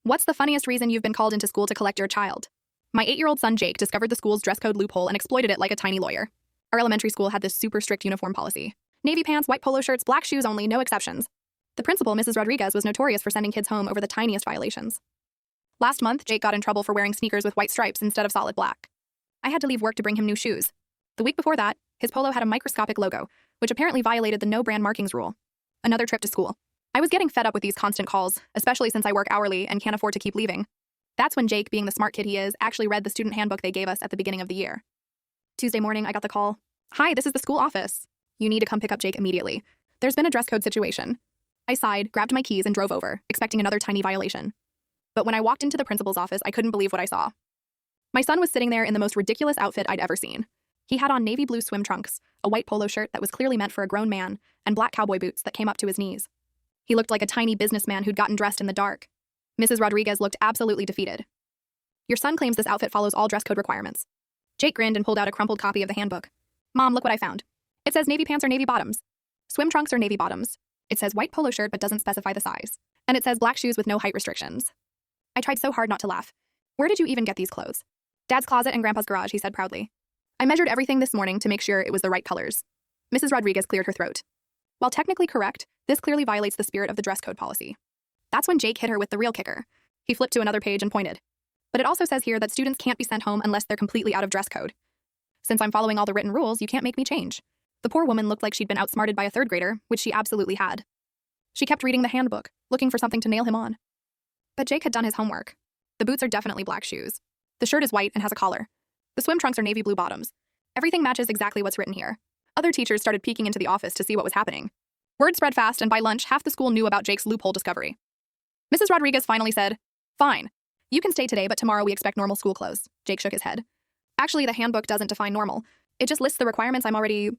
What's the funniest reason you've been called into school to collect your child? My 8-year-old son Jake discovered the school's dress code loophole and exploited it like a tiny lawyer. Our elementary school had this super strict uniform policy. Navy pants, white polo shirts, black shoes only, no exceptions. The principal, Mrs. Rodriguez, was notorious for sending kids home over the tiniest violations. Last month, Jake got in trouble for wearing sneakers with white stripes instead of solid black. I had to leave work to bring him new shoes. The week before that, his polo had a microscopic logo, which apparently violated the no brand markings rule. Another trip to school. I was getting fed up with these constant calls, especially since I work hourly and can't afford to keep leaving. That's when Jake, being the smart kid he is, actually read the student handbook they gave us at the beginning of the year. Tuesday morning, I got the call. "Hi, this is the school office. You need to come pick up Jake immediately. There's been a dress code situation." I sighed, grabbed my keys, and drove over, expecting another tiny violation. But when I walked into the principal's office, I couldn't believe what I saw. My son was sitting there in the most ridiculous outfit I'd ever seen. He had on navy blue swim trunks, a white polo shirt that was clearly meant for a grown man, and black cowboy boots that came up to his knees. He looked like a tiny businessman who'd gotten dressed in the dark. Mrs. Rodriguez looked absolutely defeated. "Your son claims this outfit follows all dress code requirements." Jake grinned and pulled out a crumpled copy of the handbook. "Mom, look what I found. It says navy pants or navy bottoms. Swim trunks or navy bottoms. It says white polo shirt but doesn't specify the size. And it says black shoes with no height restrictions." I tried so hard not to laugh. "Where did you even get these clothes?" "Dad's closet and Grandpa's garage," he said proudly. "I measured everything this morning to make sure it was the right colors." Mrs. Rodriguez cleared her throat. While technically correct, this clearly violates the spirit of the dress code policy. That's when Jake hit her with the real kicker. He flipped to another page and pointed. "But it also says here that students can't be sent home unless they're completely out of dress code. Since I'm following all the written rules, you can't make me change." The poor woman looked like she'd been outsmarted by a third grader, which she absolutely had. She kept reading the handbook, looking for something to nail him on. But Jake had done his homework. The boots are definitely black shoes. The shirt is white and has a collar. The swim trunks are navy blue bottoms. Everything matches exactly what's written here. Other teachers started peeking into the office to see what was happening. Word spread fast, and by lunch, half the school knew about Jake's loophole discovery. Mrs. Rodriguez finally said, "Fine. You can stay today, but tomorrow we expect normal school clothes." Jake shook his head. "Actually, the handbook doesn't define normal. It just lists the requirements I'm already